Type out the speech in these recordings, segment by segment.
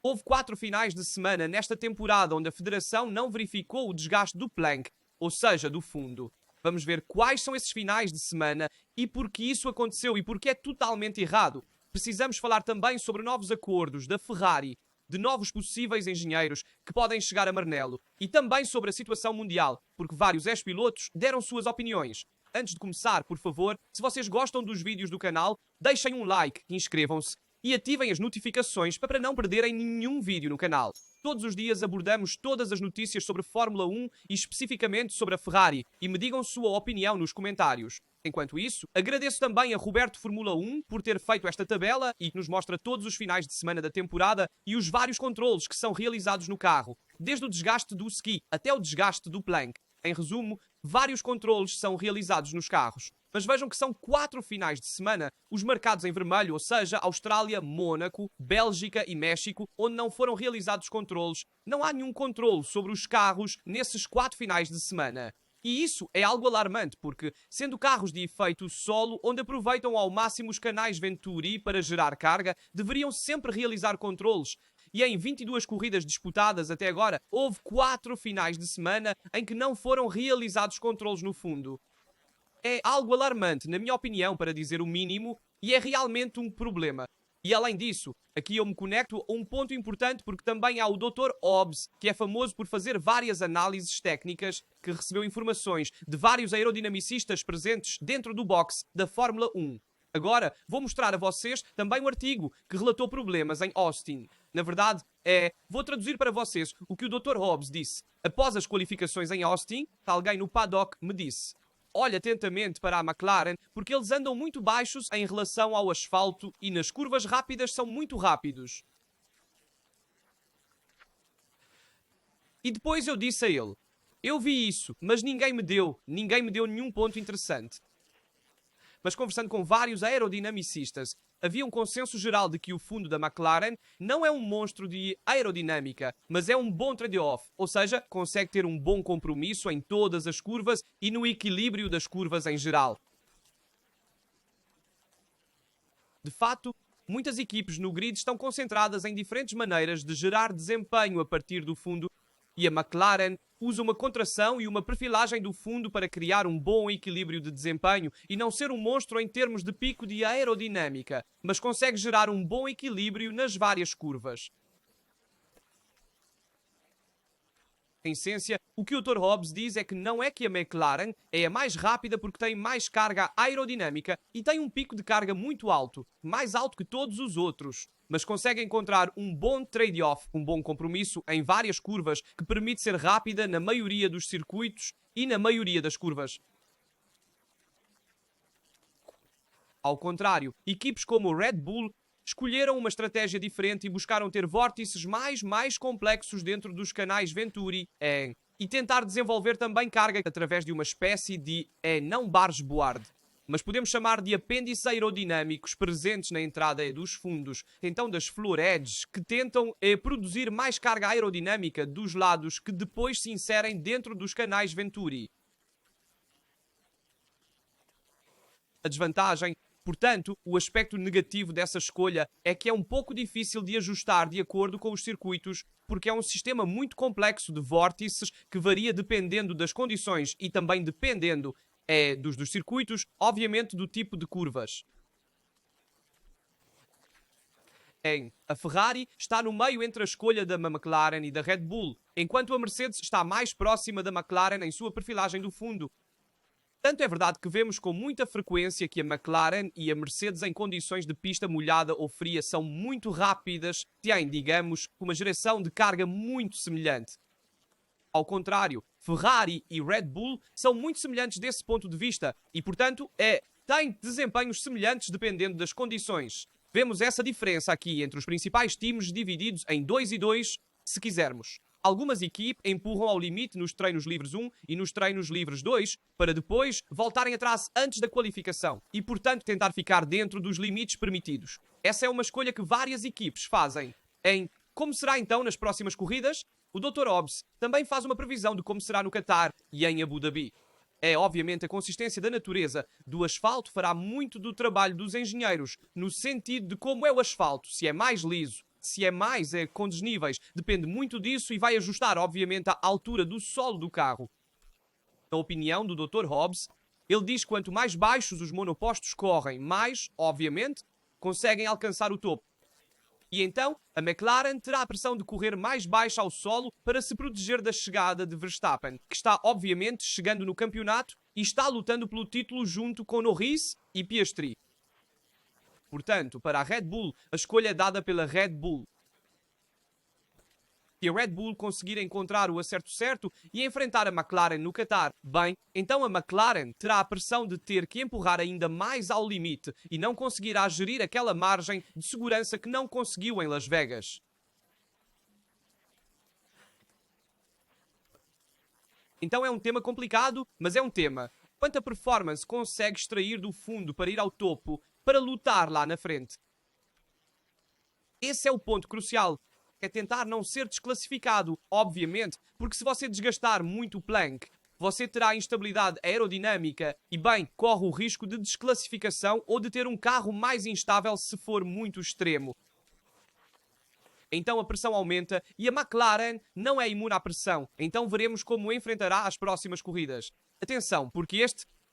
Houve 4 finais de semana nesta temporada onde a Federação não verificou o desgaste do plank, ou seja, do fundo. Vamos ver quais são esses finais de semana e por que isso aconteceu e porque é totalmente errado. Precisamos falar também sobre novos acordos da Ferrari, de novos possíveis engenheiros que podem chegar a Maranello e também sobre a situação mundial, porque vários ex-pilotos deram suas opiniões. Antes de começar, por favor, se vocês gostam dos vídeos do canal, deixem um like, inscrevam-se e ativem as notificações para não perderem nenhum vídeo no canal. Todos os dias abordamos todas as notícias sobre Fórmula 1 e especificamente sobre a Ferrari e me digam sua opinião nos comentários. Enquanto isso, agradeço também a Roberto Fórmula 1 por ter feito esta tabela e que nos mostra todos os finais de semana da temporada e os vários controles que são realizados no carro, desde o desgaste do ski até o desgaste do plank. Em resumo, vários controles são realizados nos carros. Mas vejam que são 4 finais de semana, os marcados em vermelho, ou seja, Austrália, Mônaco, Bélgica e México, onde não foram realizados controles. Não há nenhum controle sobre os carros nesses 4 finais de semana. E isso é algo alarmante, porque, sendo carros de efeito solo, onde aproveitam ao máximo os canais Venturi para gerar carga, deveriam sempre realizar controles. E em 22 corridas disputadas até agora, houve 4 finais de semana em que não foram realizados controles no fundo. É algo alarmante, na minha opinião, para dizer o mínimo, e é realmente um problema. E além disso, aqui eu me conecto a um ponto importante porque também há o Dr. Hobbs, que é famoso por fazer várias análises técnicas, que recebeu informações de vários aerodinamicistas presentes dentro do box da Fórmula 1. Agora, vou mostrar a vocês também um artigo que relatou problemas em Austin. Na verdade, vou traduzir para vocês o que o Dr. Hobbs disse. Após as qualificações em Austin, alguém no paddock me disse: olhe atentamente para a McLaren, porque eles andam muito baixos em relação ao asfalto e nas curvas rápidas são muito rápidos. E depois eu disse a ele: eu vi isso, mas ninguém me deu nenhum ponto interessante. Mas conversando com vários aerodinamicistas, havia um consenso geral de que o fundo da McLaren não é um monstro de aerodinâmica, mas é um bom trade-off, ou seja, consegue ter um bom compromisso em todas as curvas e no equilíbrio das curvas em geral. De fato, muitas equipes no grid estão concentradas em diferentes maneiras de gerar desempenho a partir do fundo e a McLaren usa uma contração e uma perfilagem do fundo para criar um bom equilíbrio de desempenho e não ser um monstro em termos de pico de aerodinâmica, mas consegue gerar um bom equilíbrio nas várias curvas. Em essência, o que o Dr. Hobbs diz é que não é que a McLaren é a mais rápida porque tem mais carga aerodinâmica e tem um pico de carga muito alto, mais alto que todos os outros, mas consegue encontrar um bom trade-off, um bom compromisso em várias curvas que permite ser rápida na maioria dos circuitos e na maioria das curvas. Ao contrário, equipes como o Red Bull escolheram uma estratégia diferente e buscaram ter vórtices mais complexos dentro dos canais Venturi e tentar desenvolver também carga através de uma espécie de não bargeboard, mas podemos chamar de apêndices aerodinâmicos presentes na entrada dos fundos, então das floor edges, que tentam produzir mais carga aerodinâmica dos lados que depois se inserem dentro dos canais Venturi. A desvantagem, portanto, o aspecto negativo dessa escolha é que é um pouco difícil de ajustar de acordo com os circuitos, porque é um sistema muito complexo de vórtices que varia dependendo das condições e também dependendo dos circuitos, obviamente do tipo de curvas. A Ferrari está no meio entre a escolha da McLaren e da Red Bull, enquanto a Mercedes está mais próxima da McLaren em sua perfilagem do fundo. Tanto é verdade que vemos com muita frequência que a McLaren e a Mercedes em condições de pista molhada ou fria são muito rápidas, têm, digamos, uma geração de carga muito semelhante. Ao contrário, Ferrari e Red Bull são muito semelhantes desse ponto de vista e, portanto, têm desempenhos semelhantes dependendo das condições. Vemos essa diferença aqui entre os principais times divididos em 2 e 2, se quisermos. Algumas equipes empurram ao limite nos treinos livres 1 e nos treinos livres 2 para depois voltarem atrás antes da qualificação e, portanto, tentar ficar dentro dos limites permitidos. Essa é uma escolha que várias equipes fazem. Como será então nas próximas corridas? O Dr. Hobbs também faz uma previsão de como será no Qatar e em Abu Dhabi. Obviamente, a consistência da natureza do asfalto fará muito do trabalho dos engenheiros, no sentido de como é o asfalto, se é mais liso, Se é mais, é com desníveis. Depende muito disso e vai ajustar, obviamente, a altura do solo do carro. Na opinião do Dr. Hobbs, ele diz que quanto mais baixos os monopostos correm, mais, obviamente, conseguem alcançar o topo. E então, a McLaren terá a pressão de correr mais baixa ao solo para se proteger da chegada de Verstappen, que está, obviamente, chegando no campeonato e está lutando pelo título junto com Norris e Piastri. Portanto, para a Red Bull, a escolha é dada pela Red Bull. Se a Red Bull conseguir encontrar o acerto certo e enfrentar a McLaren no Qatar, bem, então a McLaren terá a pressão de ter que empurrar ainda mais ao limite e não conseguirá gerir aquela margem de segurança que não conseguiu em Las Vegas. Então é um tema complicado, mas é um tema. Quanta performance consegue extrair do fundo para ir ao topo, para lutar lá na frente? Esse é o ponto crucial. É tentar não ser desclassificado, obviamente, porque se você desgastar muito o plank, você terá instabilidade aerodinâmica e, bem, corre o risco de desclassificação ou de ter um carro mais instável se for muito extremo. Então a pressão aumenta e a McLaren não é imune à pressão, então veremos como enfrentará as próximas corridas. Atenção, porque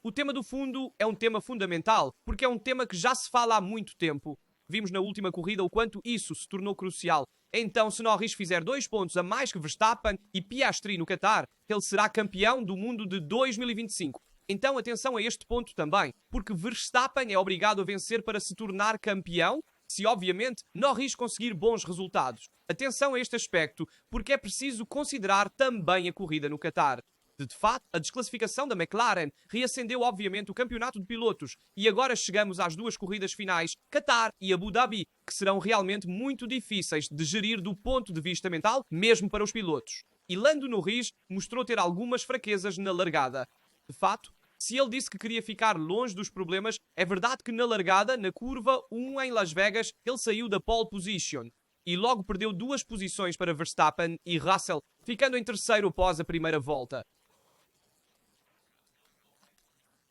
o tema do fundo é um tema fundamental, porque é um tema que já se fala há muito tempo. Vimos na última corrida o quanto isso se tornou crucial. Então, se Norris fizer 2 pontos a mais que Verstappen e Piastri no Qatar, ele será campeão do mundo de 2025. Então, atenção a este ponto também, porque Verstappen é obrigado a vencer para se tornar campeão, se obviamente Norris conseguir bons resultados. Atenção a este aspecto, porque é preciso considerar também a corrida no Qatar. De fato, a desclassificação da McLaren reacendeu obviamente o campeonato de pilotos e agora chegamos às 2 corridas finais, Qatar e Abu Dhabi, que serão realmente muito difíceis de gerir do ponto de vista mental, mesmo para os pilotos. E Lando Norris mostrou ter algumas fraquezas na largada. De fato, se ele disse que queria ficar longe dos problemas, é verdade que na largada, na curva 1 em Las Vegas, ele saiu da pole position e logo perdeu 2 posições para Verstappen e Russell, ficando em terceiro após a primeira volta.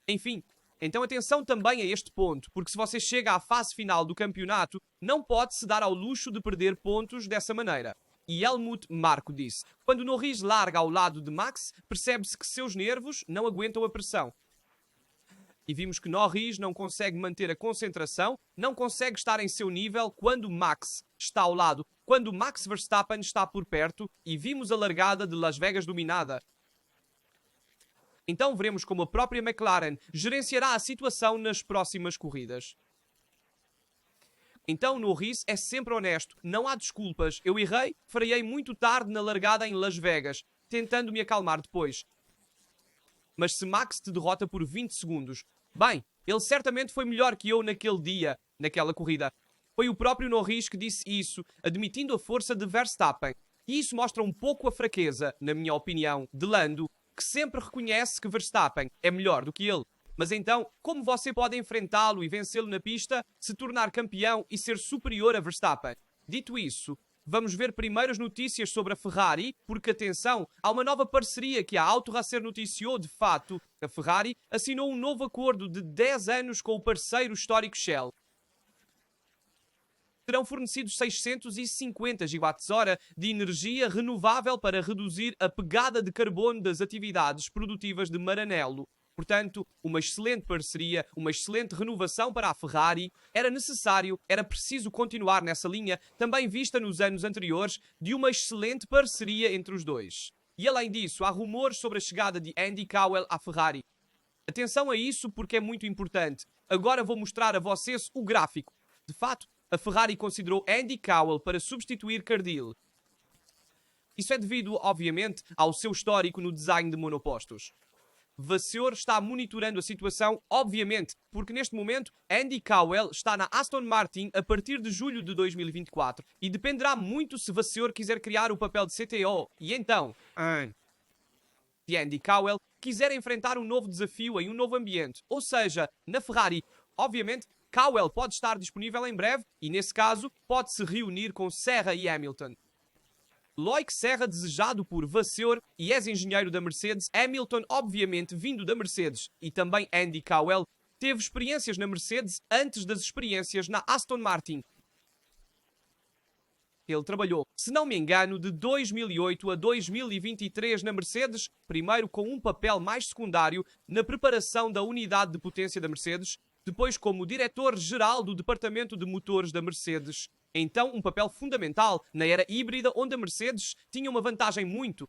Enfim, então atenção também a este ponto, porque se você chega à fase final do campeonato, não pode se dar ao luxo de perder pontos dessa maneira. E Helmut Marko disse: quando Norris larga ao lado de Max, percebe-se que seus nervos não aguentam a pressão. E vimos que Norris não consegue manter a concentração, não consegue estar em seu nível quando Max está ao lado, quando Max Verstappen está por perto, e vimos a largada de Las Vegas dominada. Então veremos como a própria McLaren gerenciará a situação nas próximas corridas. Então Norris é sempre honesto, não há desculpas. Eu errei, freei muito tarde na largada em Las Vegas, tentando me acalmar depois. Mas se Max te derrota por 20 segundos, bem, ele certamente foi melhor que eu naquele dia, naquela corrida. Foi o próprio Norris que disse isso, admitindo a força de Verstappen. E isso mostra um pouco a fraqueza, na minha opinião, de Lando, que sempre reconhece que Verstappen é melhor do que ele. Mas então, como você pode enfrentá-lo e vencê-lo na pista, se tornar campeão e ser superior a Verstappen? Dito isso, vamos ver primeiro as notícias sobre a Ferrari, porque atenção, há uma nova parceria que a Auto Racer noticiou de fato. A Ferrari assinou um novo acordo de 10 anos com o parceiro histórico Shell. Serão fornecidos 650 GWh de energia renovável para reduzir a pegada de carbono das atividades produtivas de Maranello. Portanto, uma excelente parceria, uma excelente renovação para a Ferrari. Era necessário, era preciso continuar nessa linha, também vista nos anos anteriores, de uma excelente parceria entre os dois. E além disso, há rumores sobre a chegada de Andy Cowell à Ferrari. Atenção a isso porque é muito importante. Agora vou mostrar a vocês o gráfico. De fato, a Ferrari considerou Andy Cowell para substituir Cardile. Isso é devido, obviamente, ao seu histórico no design de monopostos. Vasseur está monitorando a situação, obviamente, porque neste momento Andy Cowell está na Aston Martin a partir de julho de 2024 e dependerá muito se Vasseur quiser criar o papel de CTO. E então, se Andy Cowell quiser enfrentar um novo desafio em um novo ambiente, ou seja, na Ferrari, obviamente, Cowell pode estar disponível em breve e, nesse caso, pode-se reunir com Serra e Hamilton. Loic Serra desejado por Vasseur e ex-engenheiro da Mercedes, Hamilton obviamente vindo da Mercedes e também Andy Cowell teve experiências na Mercedes antes das experiências na Aston Martin. Ele trabalhou, se não me engano, de 2008 a 2023 na Mercedes, primeiro com um papel mais secundário na preparação da unidade de potência da Mercedes, depois como diretor-geral do departamento de motores da Mercedes. Então, um papel fundamental na era híbrida, onde a Mercedes tinha uma vantagem muito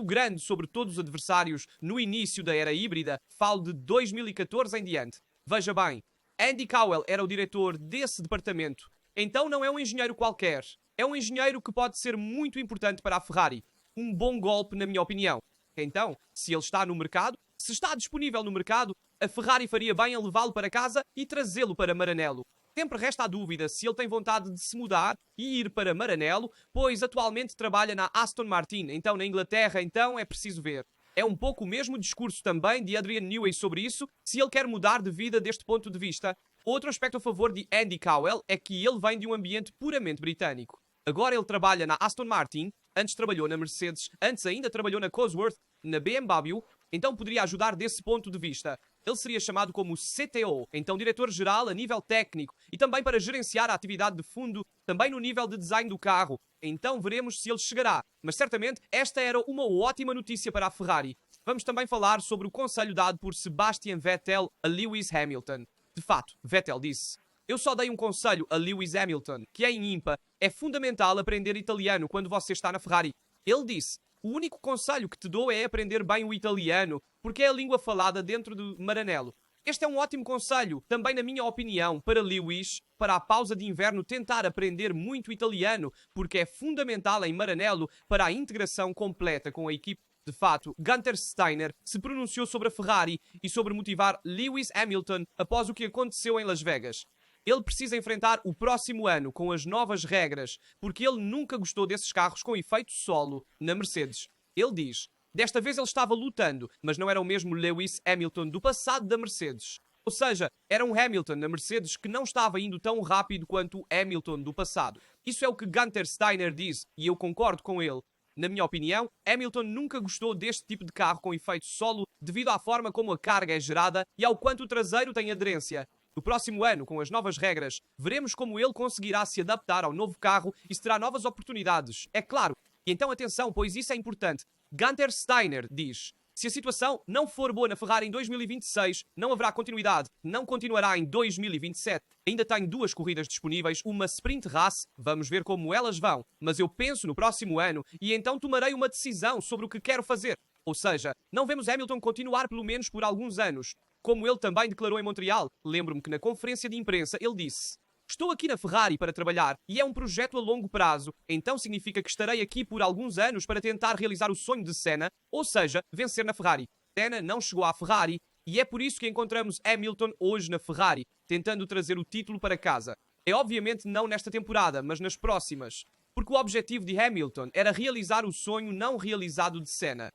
grande sobre todos os adversários no início da era híbrida. Falo de 2014 em diante. Veja bem, Andy Cowell era o diretor desse departamento. Então não é um engenheiro qualquer. É um engenheiro que pode ser muito importante para a Ferrari. Um bom golpe, na minha opinião. Então, se ele está no mercado, se está disponível no mercado, a Ferrari faria bem em levá-lo para casa e trazê-lo para Maranello. Sempre resta a dúvida se ele tem vontade de se mudar e ir para Maranello, pois atualmente trabalha na Aston Martin, então na Inglaterra, então é preciso ver. É um pouco o mesmo discurso também de Adrian Newey sobre isso, se ele quer mudar de vida deste ponto de vista. Outro aspecto a favor de Andy Cowell é que ele vem de um ambiente puramente britânico. Agora ele trabalha na Aston Martin, antes trabalhou na Mercedes, antes ainda trabalhou na Cosworth, na BMW, então poderia ajudar desse ponto de vista. Ele seria chamado como CTO, então diretor-geral a nível técnico, e também para gerenciar a atividade de fundo, também no nível de design do carro. Então veremos se ele chegará. Mas certamente esta era uma ótima notícia para a Ferrari. Vamos também falar sobre o conselho dado por Sebastian Vettel a Lewis Hamilton. De fato, Vettel disse: "Eu só dei um conselho a Lewis Hamilton, que é em IMPA. É fundamental aprender italiano quando você está na Ferrari." Ele disse: "O único conselho que te dou é aprender bem o italiano, porque é a língua falada dentro de Maranello." Este é um ótimo conselho, também na minha opinião, para Lewis, para a pausa de inverno tentar aprender muito italiano, porque é fundamental em Maranello para a integração completa com a equipe. De fato, Gunther Steiner se pronunciou sobre a Ferrari e sobre motivar Lewis Hamilton após o que aconteceu em Las Vegas. Ele precisa enfrentar o próximo ano com as novas regras, porque ele nunca gostou desses carros com efeito solo na Mercedes. Ele diz: "Desta vez ele estava lutando, mas não era o mesmo Lewis Hamilton do passado da Mercedes." Ou seja, era um Hamilton na Mercedes que não estava indo tão rápido quanto o Hamilton do passado. Isso é o que Gunther Steiner diz, e eu concordo com ele. Na minha opinião, Hamilton nunca gostou deste tipo de carro com efeito solo devido à forma como a carga é gerada e ao quanto o traseiro tem aderência. No próximo ano, com as novas regras, veremos como ele conseguirá se adaptar ao novo carro e se terá novas oportunidades. É claro. E então atenção, pois isso é importante. Gunther Steiner diz: "Se a situação não for boa na Ferrari em 2026, não haverá continuidade. Não continuará em 2027. Ainda tenho 2 corridas disponíveis, uma sprint race, vamos ver como elas vão. Mas eu penso no próximo ano e então tomarei uma decisão sobre o que quero fazer." Ou seja, não vemos Hamilton continuar pelo menos por alguns anos. Como ele também declarou em Montreal, lembro-me que na conferência de imprensa ele disse: "Estou aqui na Ferrari para trabalhar e é um projeto a longo prazo, então significa que estarei aqui por alguns anos para tentar realizar o sonho de Senna, ou seja, vencer na Ferrari." Senna não chegou à Ferrari e é por isso que encontramos Hamilton hoje na Ferrari, tentando trazer o título para casa. É obviamente não nesta temporada, mas nas próximas, porque o objetivo de Hamilton era realizar o sonho não realizado de Senna.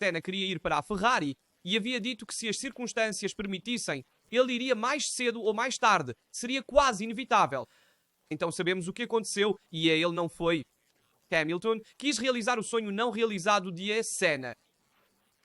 Senna queria ir para a Ferrari e havia dito que se as circunstâncias permitissem, ele iria mais cedo ou mais tarde. Seria quase inevitável. Então sabemos o que aconteceu e ele não foi. Hamilton quis realizar o sonho não realizado de Senna.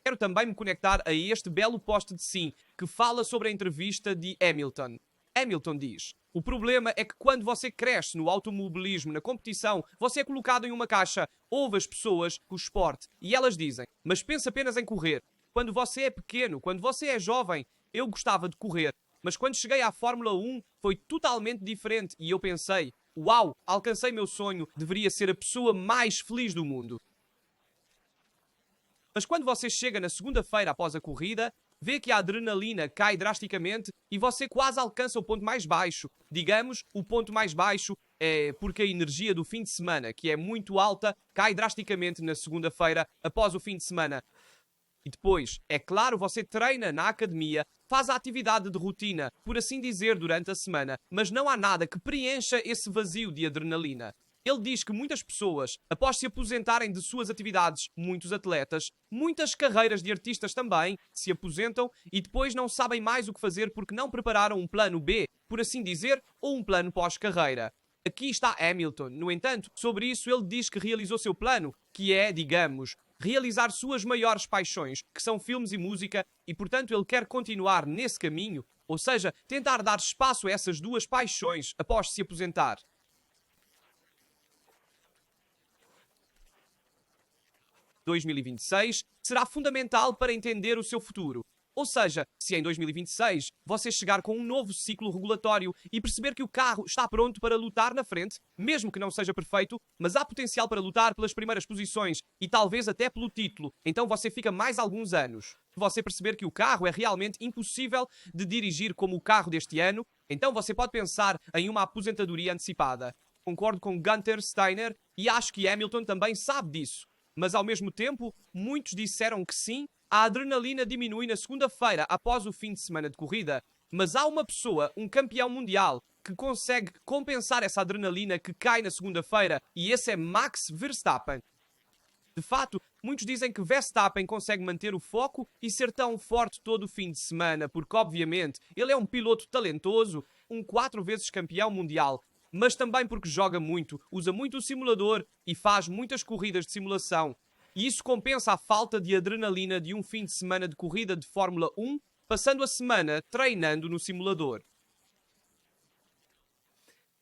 Quero também me conectar a este belo post de sim, que fala sobre a entrevista de Hamilton. Hamilton diz: "O problema é que quando você cresce no automobilismo, na competição, você é colocado em uma caixa. Ouve as pessoas, o esporte, e elas dizem: mas pensa apenas em correr. Quando você é pequeno, quando você é jovem, eu gostava de correr. Mas quando cheguei à Fórmula 1, foi totalmente diferente e eu pensei: uau, alcancei meu sonho, deveria ser a pessoa mais feliz do mundo." Mas quando você chega na segunda-feira após a corrida, vê que a adrenalina cai drasticamente e você quase alcança o ponto mais baixo. Digamos, o ponto mais baixo é porque a energia do fim de semana, que é muito alta, cai drasticamente na segunda-feira após o fim de semana. E depois, é claro, você treina na academia, faz a atividade de rotina, por assim dizer, durante a semana, mas não há nada que preencha esse vazio de adrenalina. Ele diz que muitas pessoas, após se aposentarem de suas atividades, muitos atletas, muitas carreiras de artistas também, se aposentam e depois não sabem mais o que fazer porque não prepararam um plano B, por assim dizer, ou um plano pós-carreira. Aqui está Hamilton. No entanto, sobre isso ele diz que realizou seu plano, que é, digamos, realizar suas maiores paixões, que são filmes e música, e portanto ele quer continuar nesse caminho, ou seja, tentar dar espaço a essas duas paixões após se aposentar. 2026 será fundamental para entender o seu futuro. Ou seja, se em 2026 você chegar com um novo ciclo regulatório e perceber que o carro está pronto para lutar na frente, mesmo que não seja perfeito, mas há potencial para lutar pelas primeiras posições e talvez até pelo título, então você fica mais alguns anos. Se você perceber que o carro é realmente impossível de dirigir como o carro deste ano, então você pode pensar em uma aposentadoria antecipada. Concordo com Gunther Steiner e acho que Hamilton também sabe disso. Mas ao mesmo tempo, muitos disseram que sim, a adrenalina diminui na segunda-feira após o fim de semana de corrida, mas há uma pessoa, um campeão mundial, que consegue compensar essa adrenalina que cai na segunda-feira, e esse é Max Verstappen. De fato, muitos dizem que Verstappen consegue manter o foco e ser tão forte todo o fim de semana, porque obviamente ele é um piloto talentoso, um 4 vezes campeão mundial, mas também porque joga muito, usa muito o simulador e faz muitas corridas de simulação. E isso compensa a falta de adrenalina de um fim de semana de corrida de Fórmula 1, passando a semana treinando no simulador.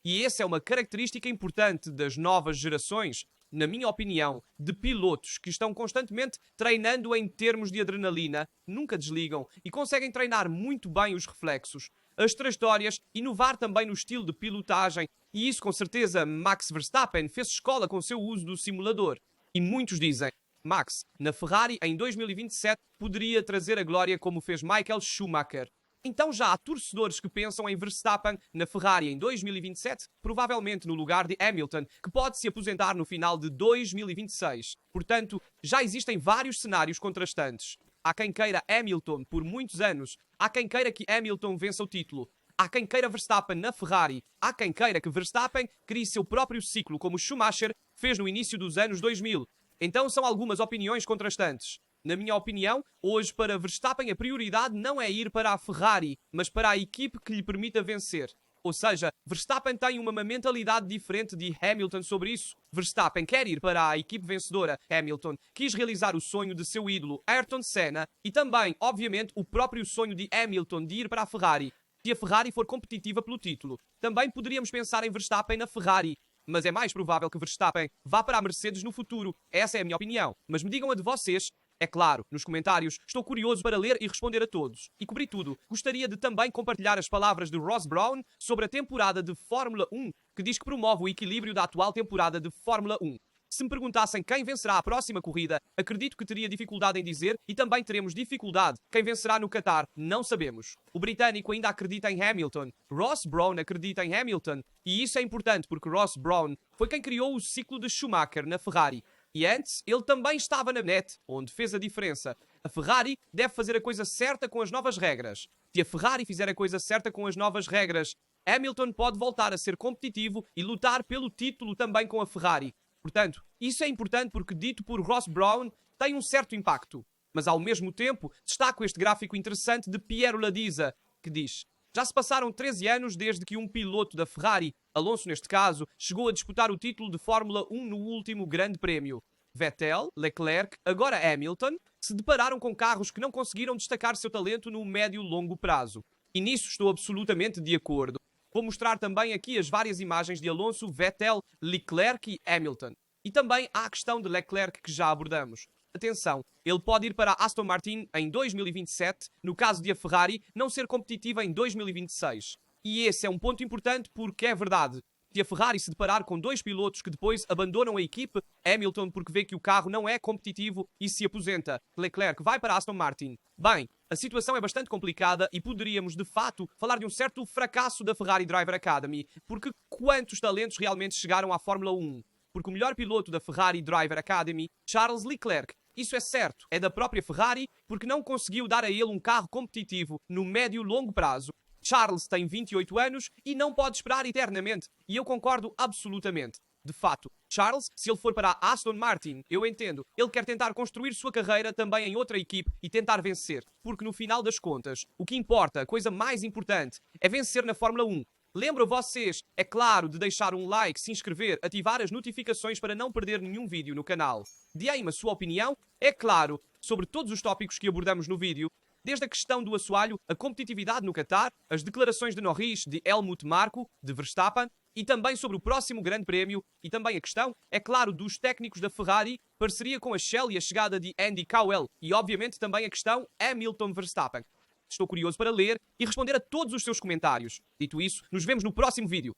E essa é uma característica importante das novas gerações, na minha opinião, de pilotos que estão constantemente treinando em termos de adrenalina, nunca desligam e conseguem treinar muito bem os reflexos, as trajetórias, inovar também no estilo de pilotagem, e isso com certeza Max Verstappen fez escola com o seu uso do simulador. E muitos dizem, Max, na Ferrari em 2027 poderia trazer a glória como fez Michael Schumacher. Então já há torcedores que pensam em Verstappen na Ferrari em 2027, provavelmente no lugar de Hamilton, que pode se aposentar no final de 2026. Portanto, já existem vários cenários contrastantes. Há quem queira Hamilton por muitos anos, há quem queira que Hamilton vença o título, há quem queira Verstappen na Ferrari, há quem queira que Verstappen crie seu próprio ciclo como Schumacher fez no início dos anos 2000. Então são algumas opiniões contrastantes. Na minha opinião, hoje para Verstappen a prioridade não é ir para a Ferrari, mas para a equipe que lhe permita vencer. Ou seja, Verstappen tem uma mentalidade diferente de Hamilton sobre isso. Verstappen quer ir para a equipe vencedora. Hamilton quis realizar o sonho de seu ídolo Ayrton Senna e também, obviamente, o próprio sonho de Hamilton de ir para a Ferrari. Se a Ferrari for competitiva pelo título, também poderíamos pensar em Verstappen na Ferrari. Mas é mais provável que Verstappen vá para a Mercedes no futuro. Essa é a minha opinião. Mas me digam a de vocês. É claro, nos comentários, estou curioso para ler e responder a todos. E cobri tudo. Gostaria de também compartilhar as palavras de Ross Brown sobre a temporada de Fórmula 1, que diz que promove o equilíbrio da atual temporada de Fórmula 1. Se me perguntassem quem vencerá a próxima corrida, acredito que teria dificuldade em dizer e também teremos dificuldade. Quem vencerá no Qatar, não sabemos. O britânico ainda acredita em Hamilton. Ross Brown acredita em Hamilton. E isso é importante porque Ross Brown foi quem criou o ciclo de Schumacher na Ferrari. E antes, ele também estava na net, onde fez a diferença. A Ferrari deve fazer a coisa certa com as novas regras. Se a Ferrari fizer a coisa certa com as novas regras, Hamilton pode voltar a ser competitivo e lutar pelo título também com a Ferrari. Portanto, isso é importante porque, dito por Ross Brown, tem um certo impacto. Mas, ao mesmo tempo, destaco este gráfico interessante de Piero Ladisa, que diz: já se passaram 13 anos desde que um piloto da Ferrari, Alonso neste caso, chegou a disputar o título de Fórmula 1 no último grande prémio. Vettel, Leclerc, agora Hamilton, se depararam com carros que não conseguiram destacar seu talento no médio-longo prazo. E nisso estou absolutamente de acordo. Vou mostrar também aqui as várias imagens de Alonso, Vettel, Leclerc e Hamilton. E também há a questão de Leclerc que já abordamos. Atenção, ele pode ir para a Aston Martin em 2027, no caso de a Ferrari não ser competitiva em 2026. E esse é um ponto importante porque é verdade. Se a Ferrari se deparar com dois pilotos que depois abandonam a equipe, Hamilton porque vê que o carro não é competitivo e se aposenta, Leclerc vai para a Aston Martin. Bem, a situação é bastante complicada e poderíamos, de fato, falar de um certo fracasso da Ferrari Driver Academy, porque quantos talentos realmente chegaram à Fórmula 1? Porque o melhor piloto da Ferrari Driver Academy, Charles Leclerc, isso é certo, é da própria Ferrari porque não conseguiu dar a ele um carro competitivo no médio e longo prazo. Charles tem 28 anos e não pode esperar eternamente. E eu concordo absolutamente. De fato, Charles, se ele for para a Aston Martin, eu entendo. Ele quer tentar construir sua carreira também em outra equipe e tentar vencer. Porque no final das contas, o que importa, a coisa mais importante, é vencer na Fórmula 1. Lembro vocês, é claro, de deixar um like, se inscrever, ativar as notificações para não perder nenhum vídeo no canal. Deem-me a sua opinião, é claro, sobre todos os tópicos que abordamos no vídeo. Desde a questão do assoalho, a competitividade no Qatar, as declarações de Norris, de Helmut Marko, de Verstappen e também sobre o próximo Grande Prémio, e também a questão, é claro, dos técnicos da Ferrari, parceria com a Shell e a chegada de Andy Cowell, e obviamente também a questão Hamilton Verstappen. Estou curioso para ler e responder a todos os seus comentários. Dito isso, nos vemos no próximo vídeo.